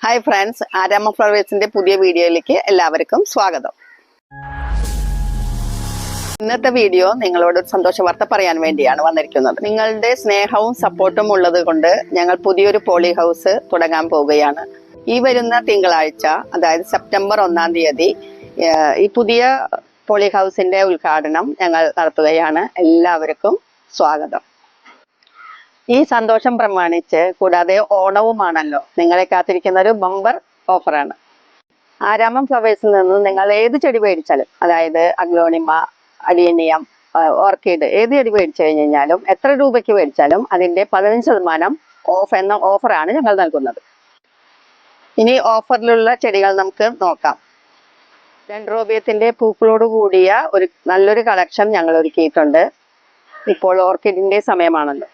Hi friends, ആരാമ ഫ്ലവേഴ്സിന്റെ പുതിയ വീഡിയോയിലേക്ക് എല്ലാവർക്കും സ്വാഗതം. ഇന്നത്തെ വീഡിയോ നിങ്ങളോട് സന്തോഷ വാർത്ത പറയാൻ വേണ്ടിയാണ് വന്നിരിക്കുന്നത്. നിങ്ങളുടെ സ്നേഹവും സപ്പോർട്ടും ഉള്ളത് കൊണ്ട് ഞങ്ങൾ പുതിയൊരു പോളി ഹൗസ് തുടങ്ങാൻ പോവുകയാണ്. ഈ വരുന്ന തിങ്കളാഴ്ച, അതായത് സെപ്റ്റംബർ 1-ാം തീയതി ഈ പുതിയ പോളി ഹൗസിന്റെ ഉദ്ഘാടനം ഞങ്ങൾ നടത്തുകയാണ്. എല്ലാവർക്കും സ്വാഗതം. ഈ സന്തോഷം പ്രമാണിച്ച്, കൂടാതെ ഓണവുമാണല്ലോ, നിങ്ങളെ കാത്തിരിക്കുന്ന ഒരു ബമ്പർ ഓഫറാണ്. ആരാമം ഫ്ലവേഴ്സിൽ നിന്ന് നിങ്ങൾ ഏത് ചെടി മേടിച്ചാലും, അതായത് അഗ്ലോണിമ, അഡീനിയം, ഓർക്കിഡ്, ഏത് ചെടി മേടിച്ചു കഴിഞ്ഞാലും, എത്ര രൂപയ്ക്ക് മേടിച്ചാലും അതിന്റെ 15% ഓഫ് എന്ന ഓഫറാണ് ഞങ്ങൾ നൽകുന്നത്. ഇനി ഓഫറിലുള്ള ചെടികൾ നമുക്ക് നോക്കാം. ഡെൻഡ്രോബിയത്തിന്റെ പൂക്കളോട് കൂടിയ നല്ലൊരു കളക്ഷൻ ഞങ്ങൾ ഒരുക്കിയിട്ടുണ്ട്. ഇപ്പോൾ ഓർക്കിഡിന്റെ സമയമാണല്ലോ.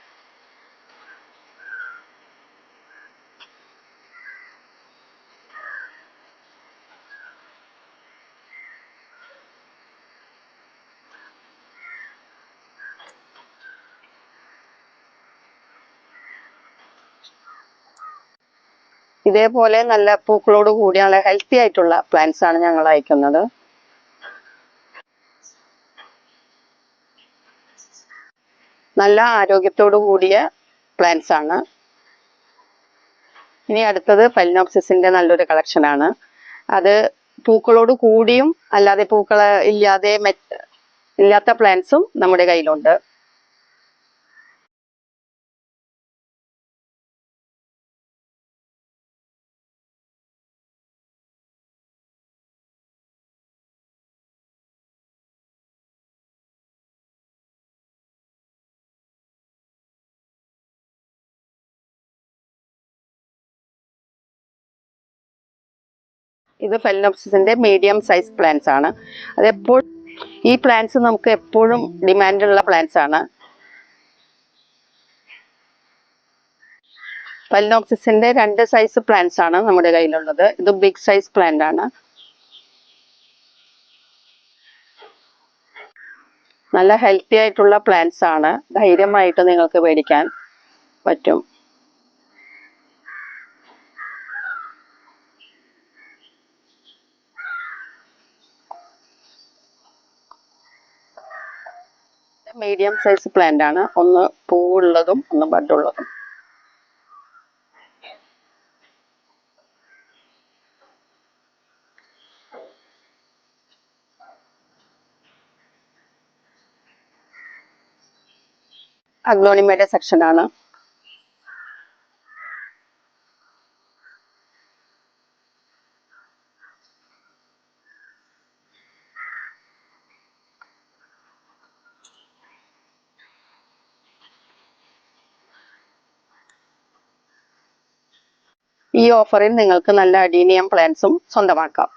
ഇതേപോലെ നല്ല പൂക്കളോട് കൂടി നല്ല ഹെൽത്തി ആയിട്ടുള്ള പ്ലാന്റ്സ് ആണ് ഞങ്ങൾ അയക്കുന്നത്. നല്ല ആരോഗ്യത്തോടു കൂടിയ പ്ലാന്റ്സ് ആണ്. ഇനി അടുത്തത് ഫലനോപ്സിസിന്റെ നല്ലൊരു കളക്ഷൻ ആണ്. അത് പൂക്കളോട് കൂടിയും അല്ലാതെ പൂക്കള ഇല്ലാത്ത പ്ലാന്റ്സും നമ്മുടെ കയ്യിലുണ്ട്. ഇത് ഫെലനോപ്സിസിന്റെ മീഡിയം സൈസ് പ്ലാന്റ്സ് ആണ്. ഈ പ്ലാന്റ്സ് നമുക്ക് എപ്പോഴും ഡിമാൻഡുള്ള പ്ലാന്റ്സ് ആണ്. ഫെലനോപ്സിസിന്റെ 2 സൈസ് പ്ലാന്റ്സ് ആണ് നമ്മുടെ കയ്യിലുള്ളത്. ഇത് ബിഗ് സൈസ് പ്ലാന്റ് ആണ്. നല്ല ഹെൽത്തി ആയിട്ടുള്ള പ്ലാന്റ്സ് ആണ്. ധൈര്യമായിട്ട് നിങ്ങൾക്ക് മേടിക്കാൻ പറ്റും. മീഡിയം സൈസ് പ്ലാന്റ് ആണ്. ഒന്ന് പൂവുള്ളതും ഒന്ന് ബഡുള്ളതും. അഗ്ലോണിമയുടെ സെക്ഷൻ ആണ്. ഈ ഓഫറിൽ നിങ്ങൾക്ക് നല്ല അഡീനിയം പ്ലാന്റ്സും സ്വന്തമാക്കാം.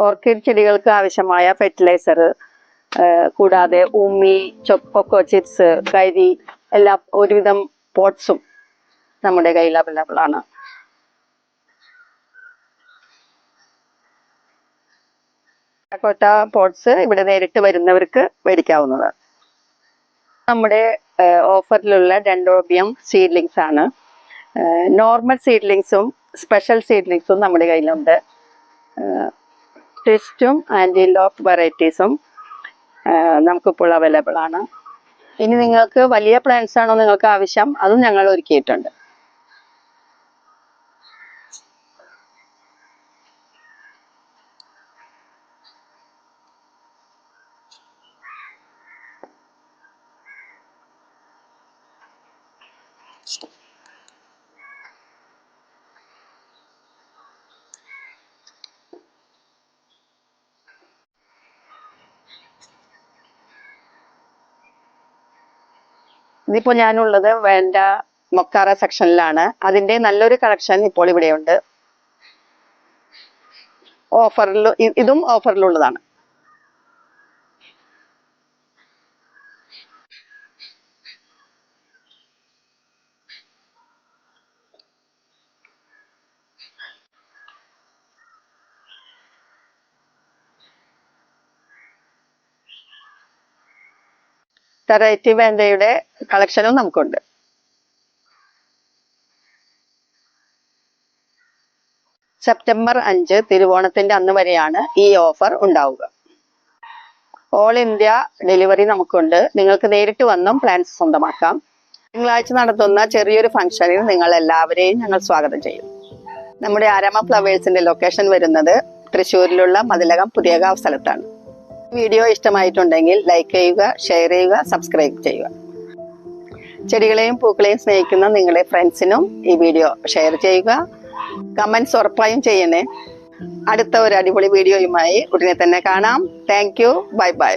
ഓർക്കിഡ് ചെടികൾക്ക് ആവശ്യമായ ഫെർട്ടിലൈസർ, കൂടാതെ ഉമി, കൊക്കോ ചിപ്സ്, കരി, എല്ലാ ഒരുവിധം പോട്ട്സും നമ്മുടെ കയ്യിൽ അവൈലബിൾ ആണ്. ടെറാക്കോട്ട പോട്ട്സ് ഇവിടെ നേരിട്ട് വരുന്നവർക്ക് മേടിക്കാവുന്നത്. നമ്മുടെ ഓഫറിലുള്ള ഡെൻഡ്രോബിയം സീഡ്ലിങ്സ് ആണ്. നോർമൽ സീഡ്ലിങ്സും സ്പെഷ്യൽ സീഡ്ലിങ്സും നമ്മുടെ കയ്യിലുണ്ട്. ട്വിസ്റ്റും ആൻറ്റിലോപ്പ് വെറൈറ്റീസും നമുക്കിപ്പോൾ അവൈലബിൾ ആണ്. ഇനി നിങ്ങൾക്ക് വലിയ പ്ലാന്റ്സ് ആണോ നിങ്ങൾക്ക് ആവശ്യം, അതും ഞങ്ങൾ ഒരുക്കിയിട്ടുണ്ട്. ഇതിപ്പോ ഞാനുള്ളത് വേണ്ട മൊക്കാറ സെക്ഷനിലാണ്. അതിന്റെ നല്ലൊരു കളക്ഷൻ ഇപ്പോൾ ഇവിടെയുണ്ട്. ഓഫറിൽ ഇതും ഓഫറിലുള്ളതാണ്. വെറൈറ്റി വേണ്ടയുടെ കളക്ഷനും നമുക്കുണ്ട്. സെപ്റ്റംബർ 5 തിരുവോണത്തിന്റെ അന്ന് വരെയാണ് ഈ ഓഫർ ഉണ്ടാവുക. ഓൾ ഇന്ത്യ ഡെലിവറി നമുക്കുണ്ട്. നിങ്ങൾക്ക് നേരിട്ട് വന്നും പ്ലാൻസ് സ്വന്തമാക്കാം. തിങ്കളാഴ്ച നടത്തുന്ന ചെറിയൊരു ഫംഗ്ഷനിൽ നിങ്ങൾ എല്ലാവരെയും ഞങ്ങൾ സ്വാഗതം ചെയ്യും. നമ്മുടെ ആരാമ ഫ്ലവേഴ്സിന്റെ ലൊക്കേഷൻ വരുന്നത് തൃശ്ശൂരിലുള്ള മതിലകം പുതിയകാവ് സ്ഥലത്താണ്. വീഡിയോ ഇഷ്ടമായിട്ടുണ്ടെങ്കിൽ ലൈക്ക് ചെയ്യുക, ഷെയർ ചെയ്യുക, സബ്സ്ക്രൈബ് ചെയ്യുക. ചെടികളെയും പൂക്കളെയും സ്നേഹിക്കുന്ന നിങ്ങളുടെ ഫ്രണ്ട്സിനും ഈ വീഡിയോ ഷെയർ ചെയ്യുക. കമന്റ്സ് ഉറപ്പായും ചെയ്യണേ. അടുത്ത ഒരു അടിപൊളി വീഡിയോയുമായി ഉടനെ തന്നെ കാണാം. Thank you. Bye bye.